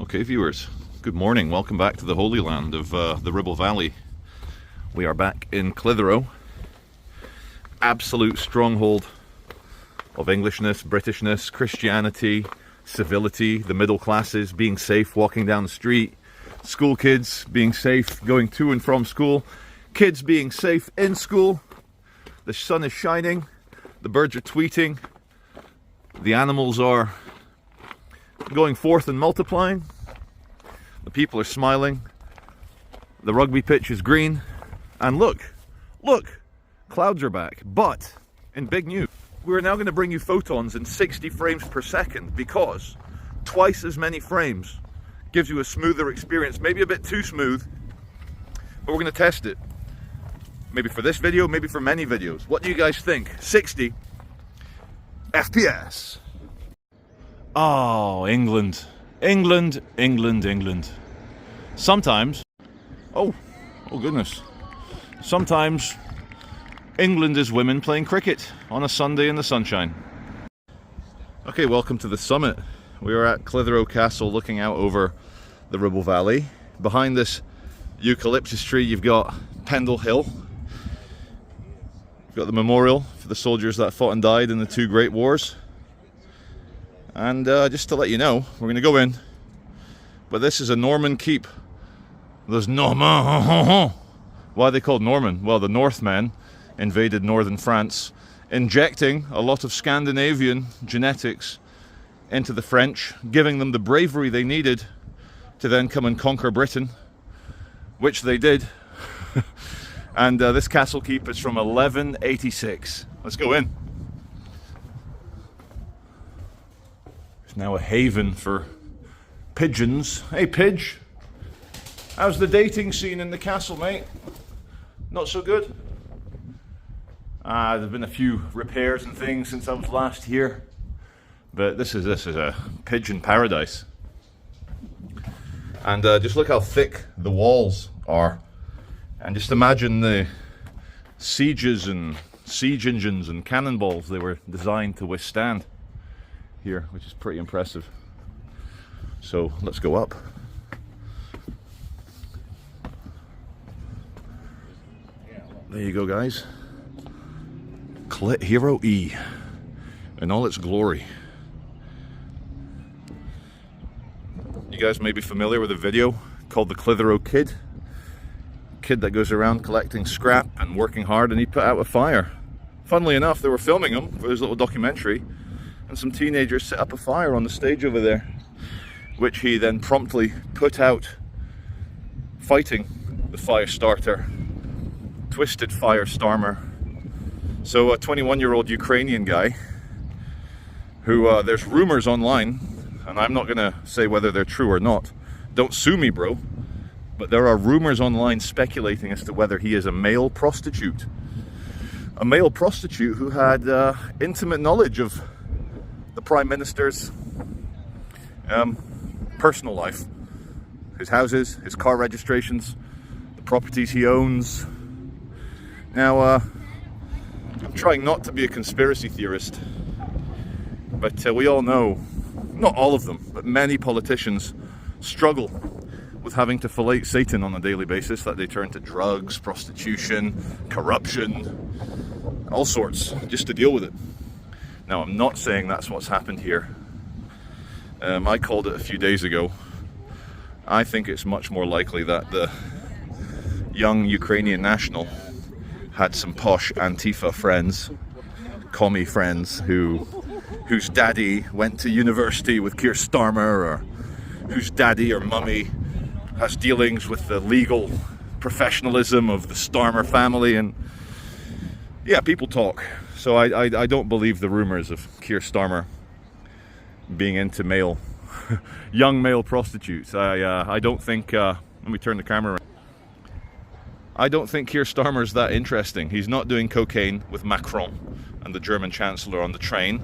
Okay, viewers, good morning. Welcome back to the Holy Land of the Ribble Valley. We are back in Clethero, absolute stronghold of Englishness, Britishness, Christianity, civility, the middle classes being safe walking down the street, school kids being safe going to and from school, kids being safe in school. The sun is shining, the birds are tweeting, the animals are going forth and multiplying, the people are smiling, the rugby pitch is green, and look, clouds are back. But in big news, we're now going to bring you photons in 60 frames per second, because twice as many frames gives you a smoother experience, maybe a bit too smooth, but we're going to test it. Maybe for this video, maybe for many videos. What do you guys think? 60 FPS. Oh, England. England, England, England. Sometimes, oh goodness. Sometimes England is women playing cricket on a Sunday in the sunshine. Okay, welcome to the summit. We are at Clethero Castle looking out over the Ribble Valley. Behind this eucalyptus tree you've got Pendle Hill. You've got the memorial for the soldiers that fought and died in the two Great Wars. And just to let you know, we're going to go in, but this is a Norman keep. There's Norman. Why are they called Norman? Well, the Northmen invaded northern France, injecting a lot of Scandinavian genetics into the French, giving them the bravery they needed to then come and conquer Britain, which they did. And this castle keep is from 1186. Let's go in. It's now a haven for pigeons. Hey, Pidge. How's the dating scene in the castle, mate? Not so good? There's been a few repairs and things since I was last here, but this is a pigeon paradise. And just look how thick the walls are, and just imagine the sieges and siege engines and cannonballs they were designed to withstand here, which is pretty impressive. So let's go up. There you go, guys. Clethero E in all its glory. You guys may be familiar with a video called the Clethero Kid. Kid that goes around collecting scrap and working hard, and he put out a fire. Funnily enough, they were filming him for his little documentary, and some teenagers set up a fire on the stage over there, which he then promptly put out, fighting the fire starter, Twisted Firestormer. So a 21-year-old Ukrainian guy who there's rumors online, and I'm not gonna say whether they're true or not. Don't sue me, bro. But there are rumors online speculating as to whether he is a male prostitute. A male prostitute who had intimate knowledge of the Prime Minister's personal life. His houses, his car registrations, the properties he owns. Now, I'm trying not to be a conspiracy theorist, but we all know, not all of them, but many politicians struggle with having to fillet Satan on a daily basis, that they turn to drugs, prostitution, corruption, all sorts, just to deal with it. Now, I'm not saying that's what's happened here. I called it a few days ago. I think it's much more likely that the young Ukrainian national had some posh Antifa friends, Commie friends, whose daddy went to university with Keir Starmer, or whose daddy or mummy has dealings with the legal professionalism of the Starmer family. And yeah, people talk. So I don't believe the rumors of Keir Starmer being into young male prostitutes. I don't think, let me turn the camera around. I don't think Keir Starmer's that interesting. He's not doing cocaine with Macron and the German Chancellor on the train.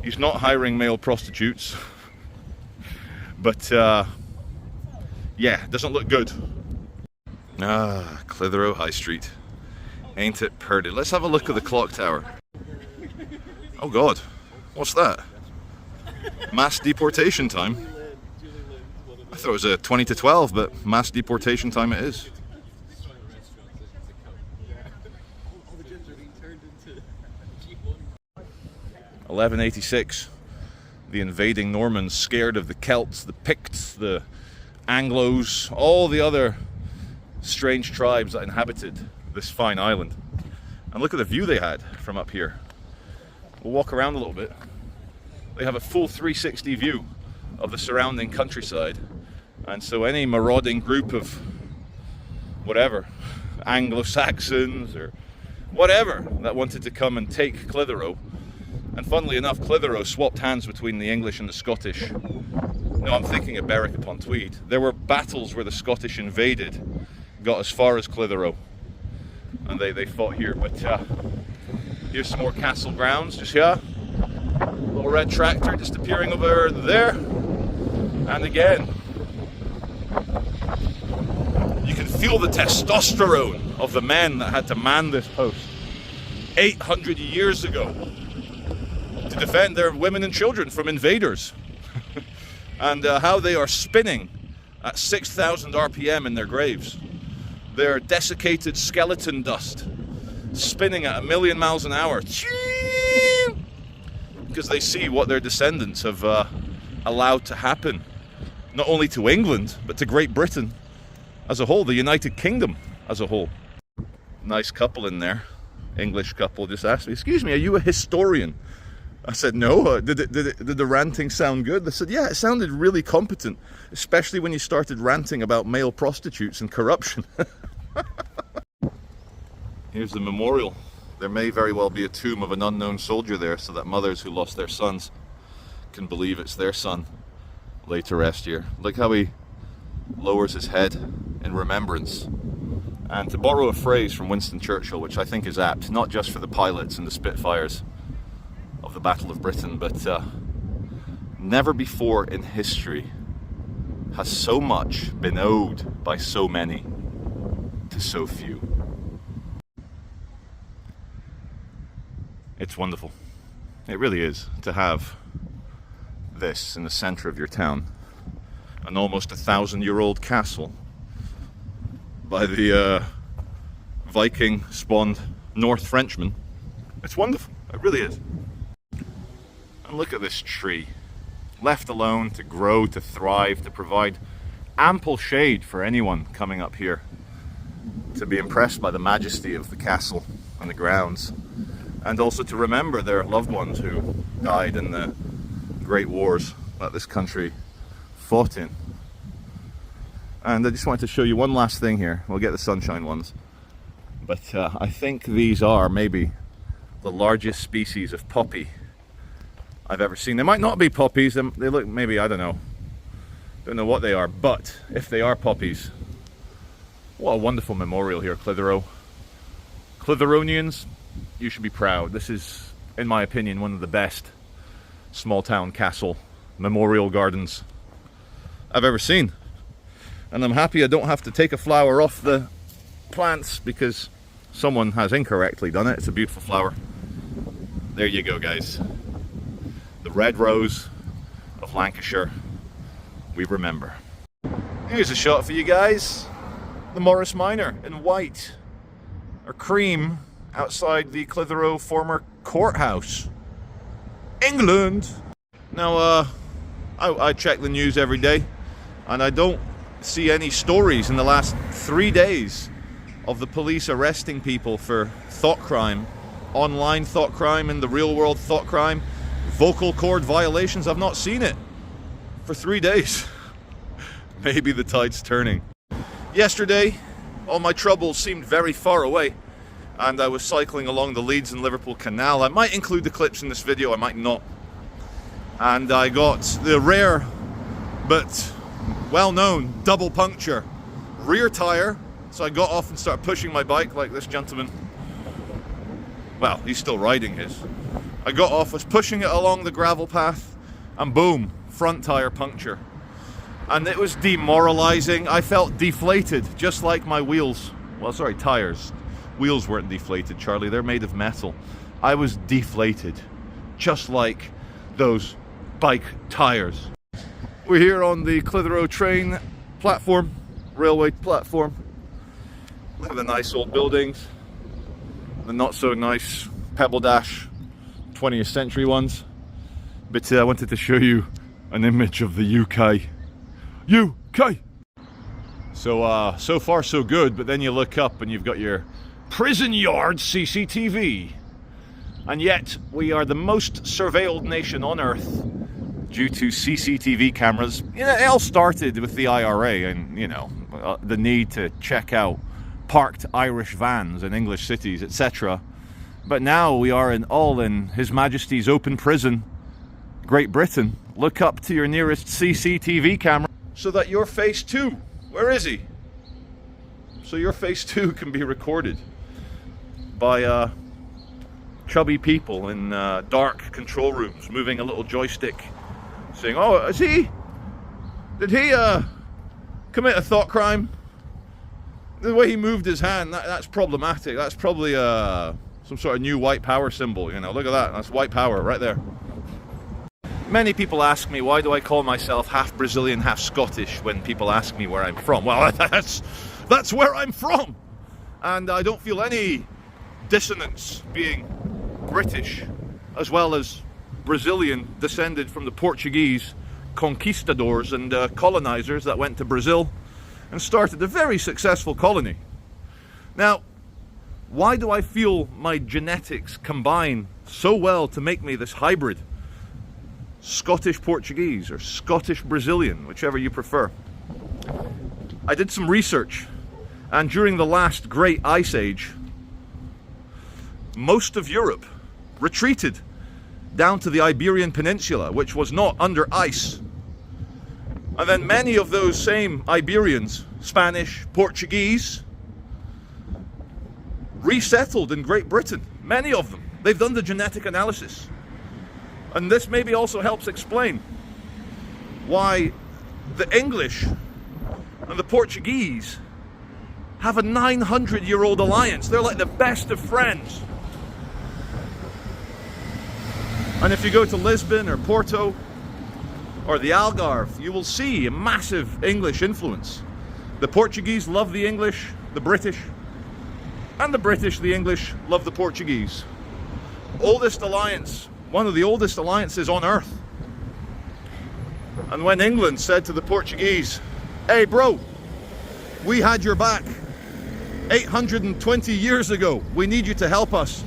He's not hiring male prostitutes. But, yeah, doesn't look good. Clethero High Street. Ain't it purdy? Let's have a look at the clock tower. Oh God, what's that? Mass deportation time? I thought it was a 20 to 12, but mass deportation time it is. 1186. The invading Normans, scared of the Celts, the Picts, the Anglos, all the other strange tribes that inhabited this fine island. And look at the view they had from up here. We'll walk around a little bit. They have a full 360 view of the surrounding countryside. And so any marauding group of whatever, Anglo-Saxons or whatever, that wanted to come and take Clethero. And funnily enough, Clethero swapped hands between the English and the Scottish. No, I'm thinking of Berwick upon Tweed. There were battles where the Scottish invaded, got as far as Clethero, and they fought here. But here's some more castle grounds, just here. Little red tractor just appearing over there. And again, you can feel the testosterone of the men that had to man this post 800 years ago to defend their women and children from invaders. And how they are spinning at 6,000 RPM in their graves. Their desiccated skeleton dust spinning at 1,000,000 miles an hour. Because they see what their descendants have allowed to happen. Not only to England, but to Great Britain as a whole, the United Kingdom as a whole. Nice couple in there. English couple just asked me, "Excuse me, are you a historian?" I said, "No." Did the ranting sound good? They said, "Yeah, it sounded really competent, especially when you started ranting about male prostitutes and corruption." Here's the memorial. There may very well be a tomb of an unknown soldier there, so that mothers who lost their sons can believe it's their son laid to rest here. Look how he lowers his head in remembrance. And to borrow a phrase from Winston Churchill, which I think is apt, not just for the pilots and the Spitfires of the Battle of Britain, but never before in history has so much been owed by so many to so few. It's wonderful. It really is, to have this in the center of your town. An almost 1,000-year-old castle by the Viking-spawned North Frenchmen. It's wonderful. It really is. And look at this tree. Left alone to grow, to thrive, to provide ample shade for anyone coming up here to be impressed by the majesty of the castle and the grounds, and also to remember their loved ones who died in the great wars that this country fought in. And I just wanted to show you one last thing here. We'll get the sunshine ones. But I think these are maybe the largest species of poppy I've ever seen. They might not be poppies. They look, maybe, I don't know. Don't know what they are. But if they are poppies, what a wonderful memorial here, Clethero. Cletheronians, you should be proud. This is, in my opinion, one of the best small town castle memorial gardens I've ever seen. And I'm happy I don't have to take a flower off the plants because someone has incorrectly done it. It's a beautiful flower. There you go, guys. The red rose of Lancashire, we remember. Here's a shot for you guys. The Morris Minor in white or cream outside the Clethero former courthouse. England! Now, I check the news every day and I don't see any stories in the last 3 days of the police arresting people for thought crime, online thought crime, and the real world thought crime, vocal cord violations. I've not seen it for 3 days. Maybe the tide's turning. Yesterday, all my troubles seemed very far away, and I was cycling along the Leeds and Liverpool Canal. I might include the clips in this video, I might not. And I got the rare but well-known double puncture rear tire, so I got off and started pushing my bike like this gentleman. Well, he's still riding his. I got off, was pushing it along the gravel path, and boom, front tire puncture. And it was demoralizing. I felt deflated, just like my wheels. Well, sorry, tires. Wheels weren't deflated, Charlie. They're made of metal. I was deflated, just like those bike tires. We're here on the Clethero train platform, railway platform. Look at the nice old buildings, the not so nice Pebble Dash 20th century ones. But I wanted to show you an image of the UK. UK! So far so good, but then you look up and you've got your prison yard CCTV. And yet, we are the most surveilled nation on earth due to CCTV cameras. You know, it all started with the IRA and, you know, the need to check out parked Irish vans in English cities, etc. But now we are all in His Majesty's open prison, Great Britain. Look up to your nearest CCTV camera so that your face too, where is he? So your face too can be recorded by chubby people in dark control rooms moving a little joystick, saying, oh, did he commit a thought crime? The way he moved his hand, that's problematic. That's probably some sort of new white power symbol, you know. Look at that, that's white power right there. Many people ask me, why do I call myself half Brazilian, half Scottish when people ask me where I'm from? Well, that's where I'm from. And I don't feel any dissonance being British as well as Brazilian, descended from the Portuguese conquistadors and colonizers that went to Brazil and started a very successful colony. Now, why do I feel my genetics combine so well to make me this hybrid? Scottish Portuguese or Scottish Brazilian, whichever you prefer. I did some research, and during the last great ice age, most of Europe retreated down to the Iberian Peninsula, which was not under ice. And then many of those same Iberians, Spanish, Portuguese, resettled in Great Britain. Many of them. They've done the genetic analysis. And this maybe also helps explain why the English and the Portuguese have a 900-year-old alliance. They're like the best of friends. And if you go to Lisbon or Porto or the Algarve, you will see a massive English influence. The Portuguese love the English, the British, and the British, the English, love the Portuguese. Oldest alliance. One of the oldest alliances on earth. And when England said to the Portuguese, hey bro, we had your back 820 years ago. We need you to help us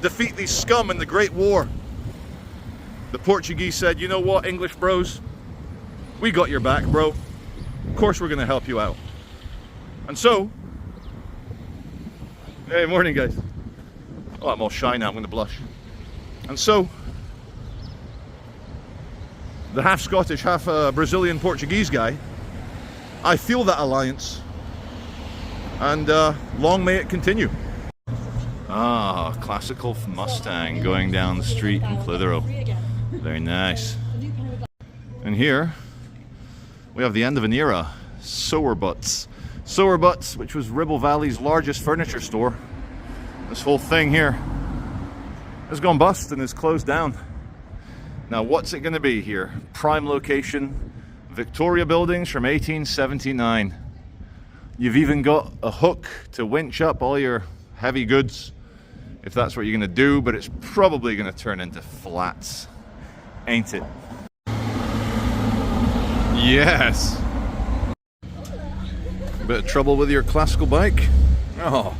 defeat these scum in the Great War. The Portuguese said, you know what, English bros? We got your back, bro. Of course we're going to help you out. And so, hey, morning guys. Oh, I'm all shy now, I'm going to blush. And so, the half Scottish, half Brazilian Portuguese guy, I feel that alliance, and long may it continue. Ah, classical Mustang going down the street in Clethero. Very nice. And here, we have the end of an era, Sowerbutt's. Sowerbutt's, which was Ribble Valley's largest furniture store. This whole thing here has gone bust and is closed down. Now what's it going to be here? Prime location, Victoria buildings from 1879. You've even got a hook to winch up all your heavy goods, if that's what you're going to do, but it's probably going to turn into flats, ain't it? Yes! Bit of trouble with your classical bike? Oh.